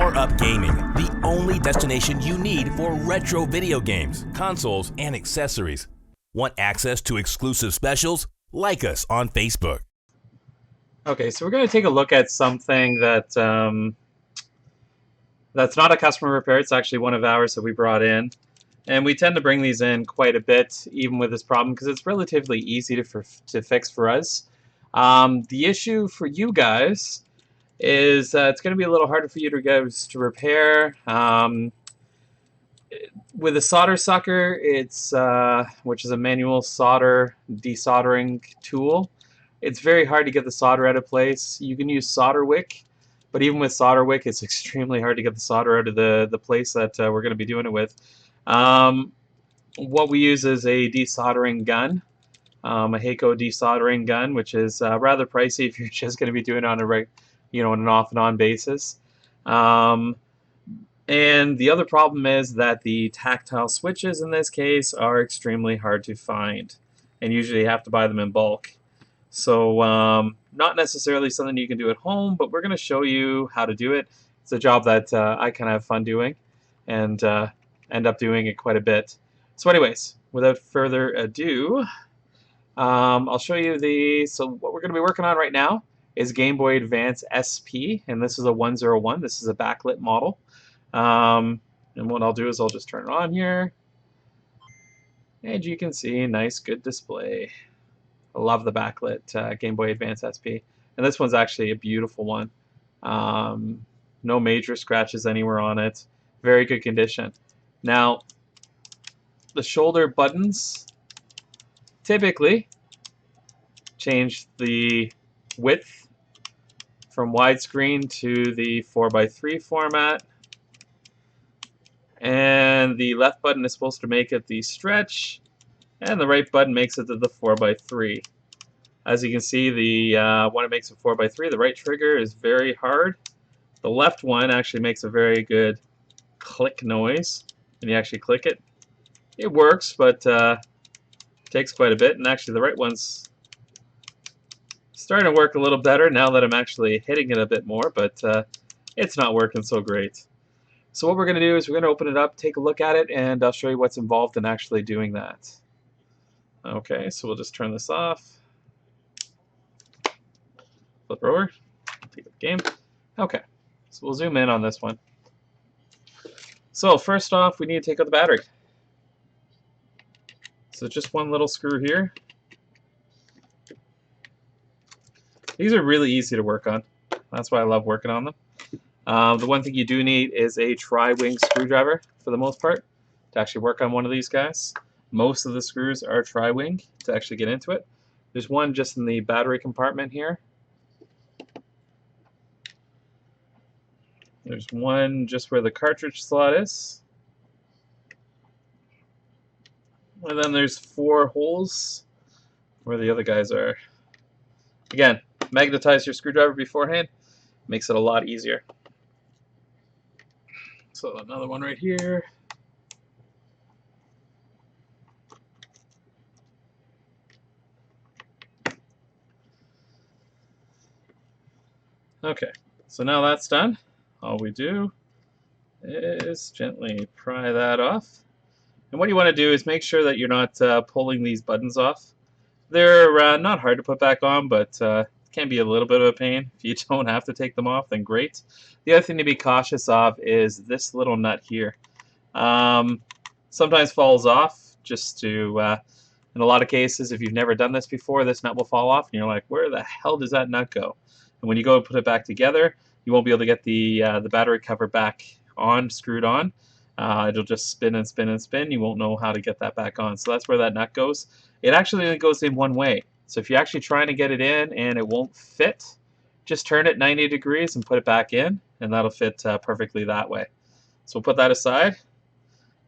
Power Up Gaming, the only destination you need for retro video games, consoles, and accessories. Want access to exclusive specials? Like us on Facebook. Okay, so we're going to take a look at something that that's not a customer repair. It's actually one of ours that we brought in. And we tend to bring these in quite a bit, even with this problem, because it's relatively easy to fix for us. The issue for you guys is it's going to be a little harder for you guys to repair. With a solder sucker, it's which is a manual solder desoldering tool, it's very hard to get the solder out of place. You can use solder wick, but even with solder wick, it's extremely hard to get the solder out of the place that we're going to be doing it with. What we use is a desoldering gun, a Heiko desoldering gun, which is rather pricey if you're just going to be doing it on a on an off and on basis. And the other problem is that the tactile switches in this case are extremely hard to find, and usually you have to buy them in bulk. So not necessarily something you can do at home, but we're going to show you how to do it. It's a job that I kind of have fun doing, and end up doing it quite a bit. So anyways, without further ado, I'll show you so what we're going to be working on right now is Gameboy Advance SP, and this is a 101. This is a backlit model. And what I'll do is I'll just turn it on here, and you can see nice, good display. I love the backlit Gameboy Advance SP, and this one's actually a beautiful one. No major scratches anywhere on it. Very good condition. Now, the shoulder buttons typically change the width from widescreen to the 4:3 format. And the left button is supposed to make it the stretch, and the right button makes it to the 4:3. As you can see, when it makes it 4:3, the right trigger is very hard. The left one actually makes a very good click noise. When you actually click it, it works, but takes quite a bit. And actually, the right one's starting to work a little better now that I'm actually hitting it a bit more, but it's not working so great. So what we're going to do is we're going to open it up, take a look at it, and I'll show you what's involved in actually doing that. Okay, so we'll just turn this off. Flip over. Pick up the game. Okay, so we'll zoom in on this one. So first off, we need to take out the battery. So just one little screw here. These are really easy to work on. That's why I love working on them. The one thing you do need is a tri-wing screwdriver for the most part to actually work on one of these guys. Most of the screws are tri-wing to actually get into it. There's one just in the battery compartment here. There's one just where the cartridge slot is. And then there's 4 holes where the other guys are. Again, magnetize your screwdriver beforehand. Makes it a lot easier. So another one right here. Okay, so now that's done. All we do is gently pry that off. And what you want to do is make sure that you're not pulling these buttons off. They're not hard to put back on, but can be a little bit of a pain. If you don't have to take them off, then great. The other thing to be cautious of is this little nut here. Sometimes falls off just to, in a lot of cases, if you've never done this before, this nut will fall off, and you're like, where the hell does that nut go? And when you go to put it back together, you won't be able to get the battery cover back on, screwed on. It'll just spin and spin and spin. You won't know how to get that back on. So that's where that nut goes. It actually only goes in one way. So if you're actually trying to get it in and it won't fit, just turn it 90 degrees and put it back in, and that'll fit perfectly that way. So we'll put that aside.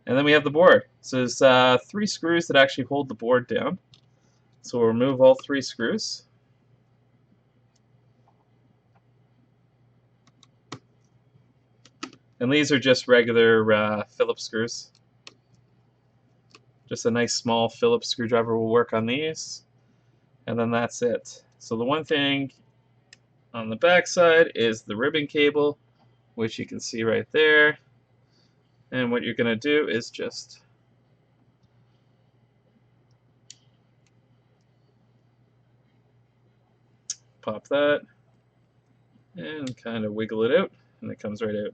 And then we have the board. So there's 3 screws that actually hold the board down. So we'll remove all 3 screws. And these are just regular Phillips screws. Just a nice small Phillips screwdriver will work on these. And then that's it. So the one thing on the back side is the ribbon cable which you can see right there. And what you're going to do is just pop that and kind of wiggle it out, and it comes right out.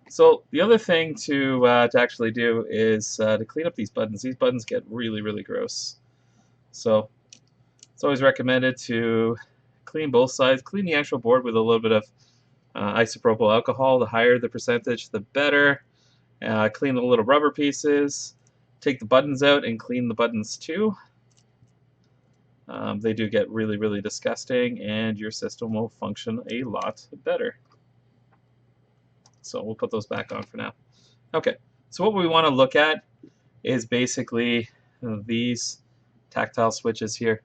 So the other thing to actually do is to clean up these buttons. These buttons get really, really gross. So it's always recommended to clean both sides. Clean the actual board with a little bit of isopropyl alcohol. The higher the percentage, the better. Clean the little rubber pieces. Take the buttons out and clean the buttons too. They do get really, really disgusting, and your system will function a lot better. So we'll put those back on for now. Okay, so what we want to look at is basically these tactile switches here.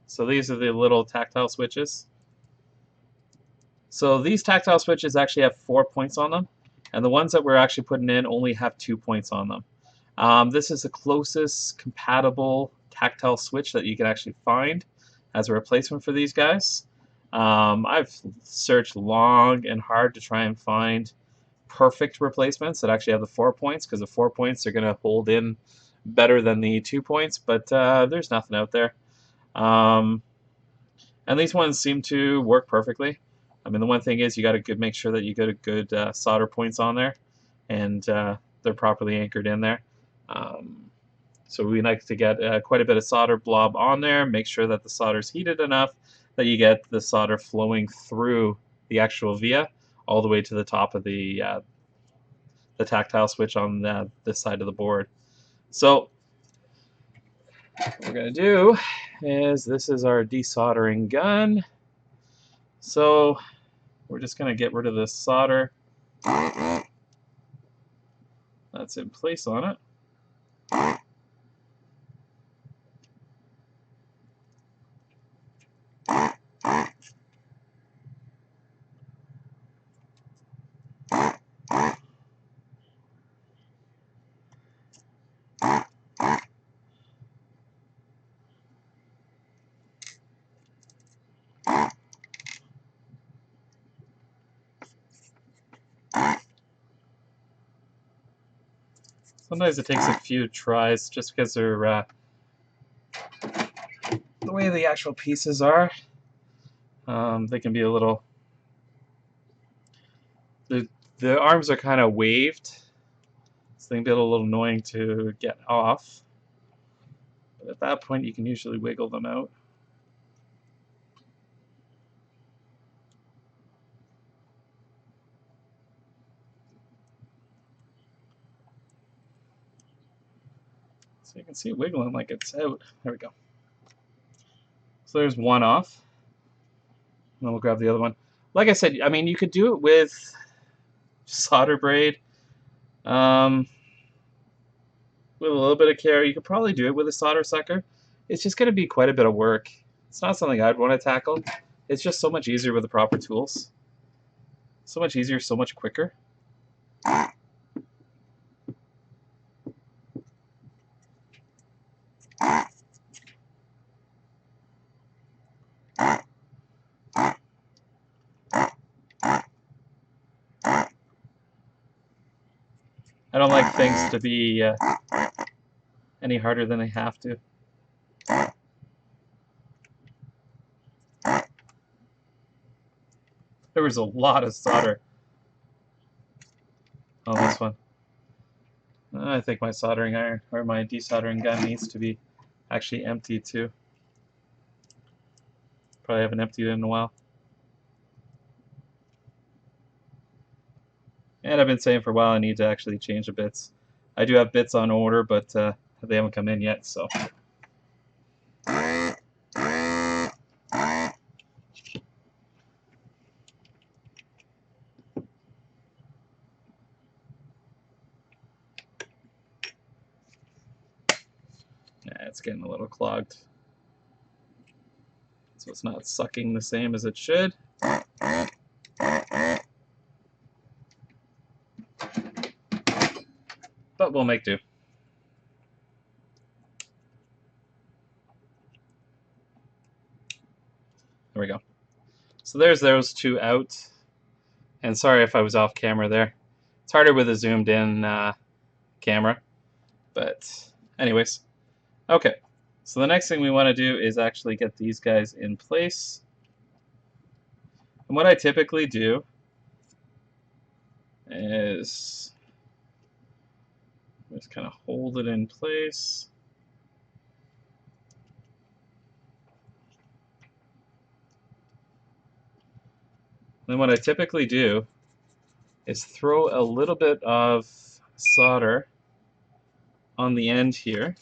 So these are the little tactile switches. So these tactile switches actually have 4 points on them, and the ones that we're actually putting in only have 2 points on them. This is the closest compatible tactile switch that you can actually find as a replacement for these guys. I've searched long and hard to try and find perfect replacements that actually have the 4 points, because the 4 points are going to hold in better than the 2 points, but there's nothing out there. And these ones seem to work perfectly. I mean, the one thing is you got to make sure that you get a good solder points on there, and they're properly anchored in there. So we like to get quite a bit of solder blob on there. Make sure that the solder is heated enough that you get the solder flowing through the actual via all the way to the top of the tactile switch on this side of the board. So what we're going to do is, this is our desoldering gun. So we're just going to get rid of this solder that's in place on it. Sometimes it takes a few tries just because they're the way the actual pieces are. They can be a little... The arms are kind of waved, so they can be a little annoying to get off. But at that point, you can usually wiggle them out. So you can see it wiggling like it's out. There we go. So there's one off. And then we'll grab the other one. Like I said, I mean, you could do it with solder braid. With a little bit of care, you could probably do it with a solder sucker. It's just going to be quite a bit of work. It's not something I'd want to tackle. It's just so much easier with the proper tools. So much easier, so much quicker. I don't like things to be any harder than they have to. There was a lot of solder on this one. I think my soldering iron, or my desoldering gun, needs to be actually emptied too. Probably haven't emptied it in a while. And I've been saying for a while I need to actually change the bits. I do have bits on order, but they haven't come in yet, so. Yeah, it's getting a little clogged. So it's not sucking the same as it should. But we'll make do. There we go. So there's those two out. And sorry if I was off camera there. It's harder with a zoomed in camera. But anyways, okay. So the next thing we want to do is actually get these guys in place. And what I typically do is just kind of hold it in place. Then what I typically do is throw a little bit of solder on the end here.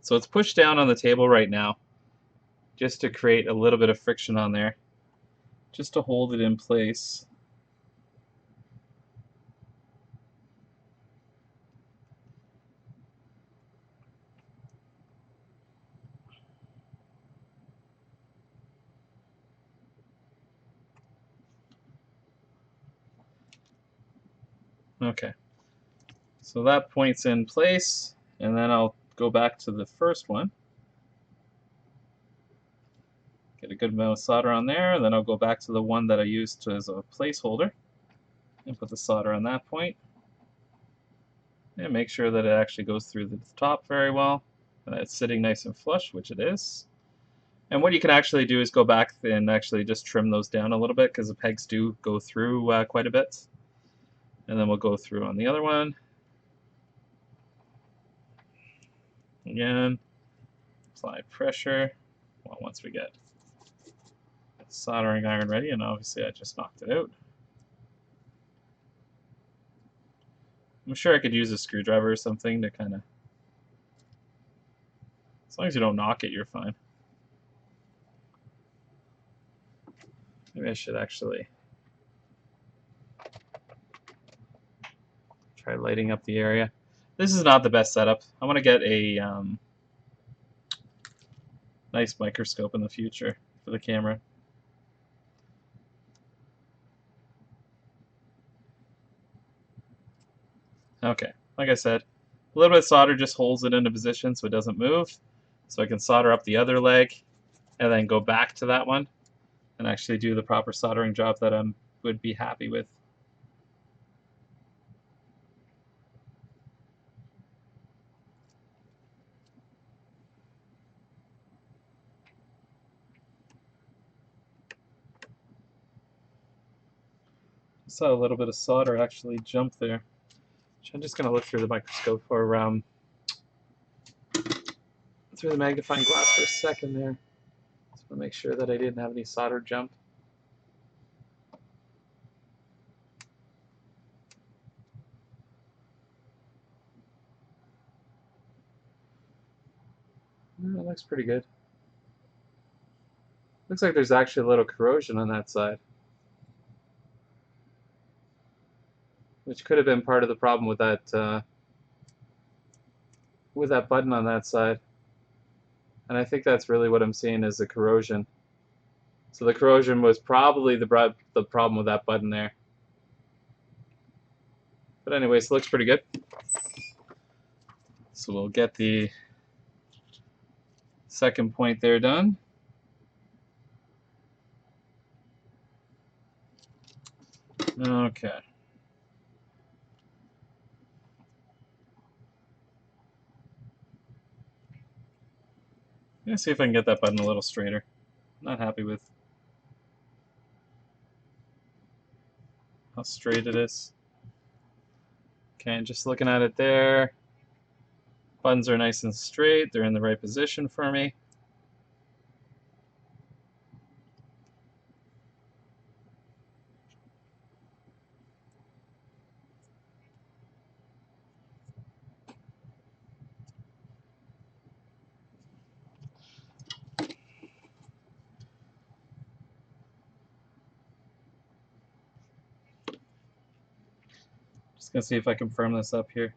So it's pushed down on the table right now, just to create a little bit of friction on there, just to hold it in place. Okay, so that point's in place, and then I'll go back to the first one. Get a good amount of solder on there, and then I'll go back to the one that I used as a placeholder and put the solder on that point. And make sure that it actually goes through the top very well, and that it's sitting nice and flush, which it is. And what you can actually do is go back and actually just trim those down a little bit, because the pegs do go through quite a bit. And then we'll go through on the other one. Again, apply pressure. Well, once we get the soldering iron ready, and obviously I just knocked it out. I'm sure I could use a screwdriver or something to kind of... As long as you don't knock it, you're fine. Maybe I should actually try lighting up the area. This is not the best setup. I want to get a nice microscope in the future for the camera. Okay, like I said, a little bit of solder just holds it into position so it doesn't move. So I can solder up the other leg and then go back to that one and actually do the proper soldering job that I would be happy with. Saw a little bit of solder actually jump there. So I'm just going to look through the microscope or through the magnifying glass for a second there. Just want to make sure that I didn't have any solder jump. No, it looks pretty good. Looks like there's actually a little corrosion on that side, which could have been part of the problem with that button on that side. And I think that's really what I'm seeing is the corrosion. So the corrosion was probably the problem with that button there. But anyways, it looks pretty good. So we'll get the second point there done. Okay. Let's see if I can get that button a little straighter. Not happy with how straight it is. Okay, just looking at it there. Buttons are nice and straight. They're in the right position for me. Just gonna see if I can firm this up here.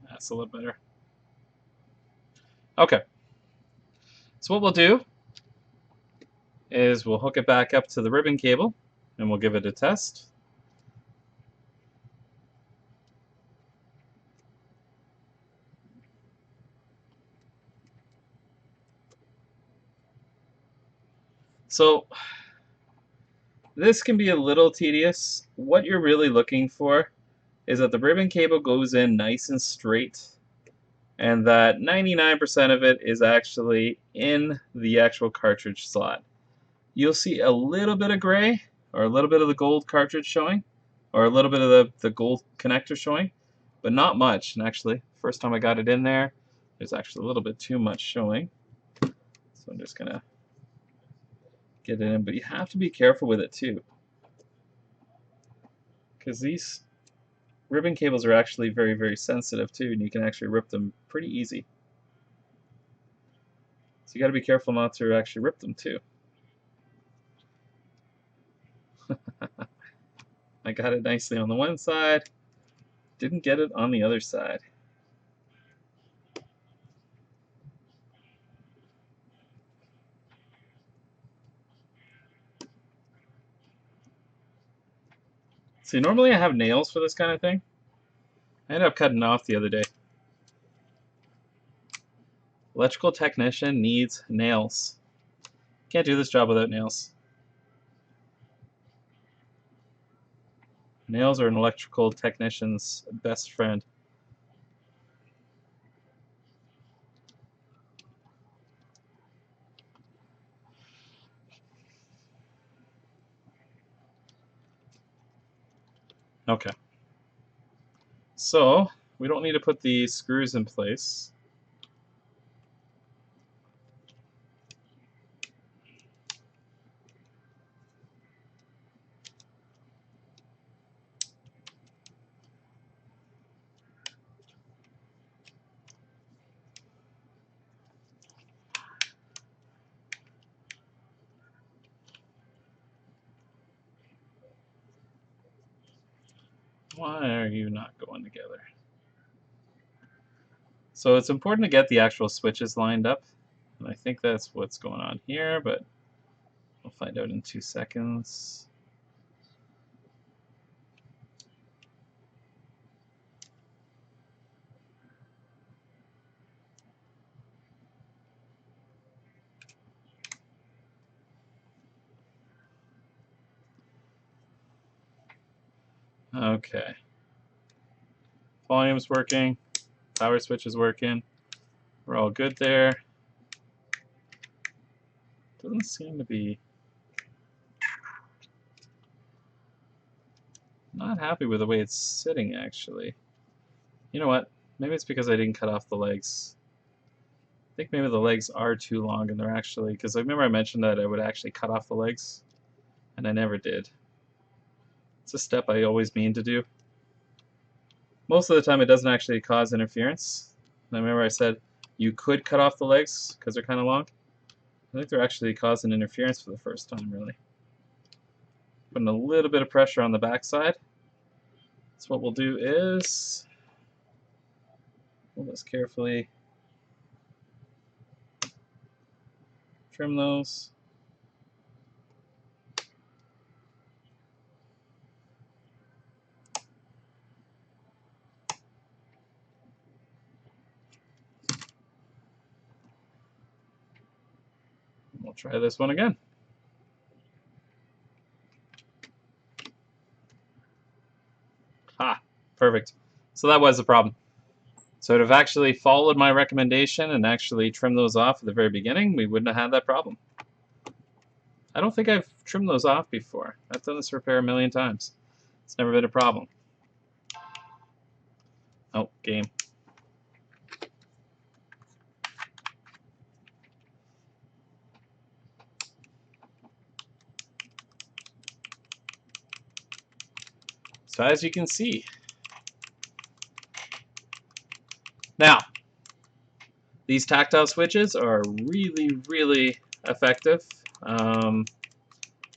That's a little better. Okay. So what we'll do is we'll hook it back up to the ribbon cable and we'll give it a test. So this can be a little tedious. What you're really looking for is that the ribbon cable goes in nice and straight, and that 99% of it is actually in the actual cartridge slot. You'll see a little bit of gray, or a little bit of the gold cartridge showing, or a little bit of the gold connector showing, but not much. And actually, first time I got it in there, there's actually a little bit too much showing. So I'm just gonna get it in, but you have to be careful with it too, because these ribbon cables are actually very, very sensitive too, and you can actually rip them pretty easy. So you got to be careful not to actually rip them too. I got it nicely on the one side, didn't get it on the other side. See, normally I have nails for this kind of thing. I ended up cutting off the other day. Electrical technician needs nails. Can't do this job without nails. Nails are an electrical technician's best friend. Okay. So, we don't need to put the screws in place. Why are you not going together? So it's important to get the actual switches lined up, and I think that's what's going on here, but we'll find out in 2 seconds. Okay. Volume's working, power switch is working, we're all good there. Doesn't seem to be... Not happy with the way it's sitting, actually. You know what? Maybe it's because I didn't cut off the legs. I think maybe the legs are too long, and they're actually... Because I remember I mentioned that I would actually cut off the legs, and I never did. It's a step I always mean to do. Most of the time it doesn't actually cause interference. And I remember I said you could cut off the legs because they're kind of long. I think they're actually causing interference for the first time, really. Putting a little bit of pressure on the backside. So what we'll do is we'll just carefully trim those. We'll try this one again. Ha, perfect. So that was the problem. So to have actually followed my recommendation and actually trimmed those off at the very beginning, we wouldn't have had that problem. I don't think I've trimmed those off before. I've done this repair a million times. It's never been a problem. Oh, game. So as you can see, now these tactile switches are really, really effective.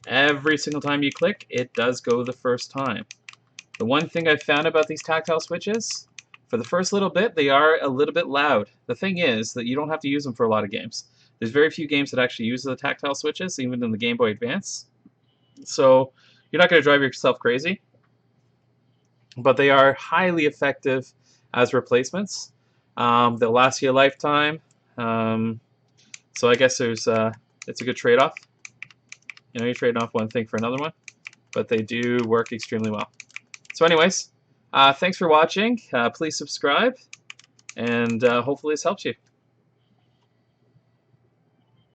Every single time you click, it does go the first time. The one thing I've found about these tactile switches, for the first little bit, they are a little bit loud. The thing is that you don't have to use them for a lot of games. There's very few games that actually use the tactile switches, even in the Gameboy Advance. So you're not going to drive yourself crazy. But they are highly effective as replacements. They'll last you a lifetime. So I guess it's a good trade-off. You know, you're trading off one thing for another one, but they do work extremely well. So anyways, thanks for watching. Please subscribe, and hopefully this helps you.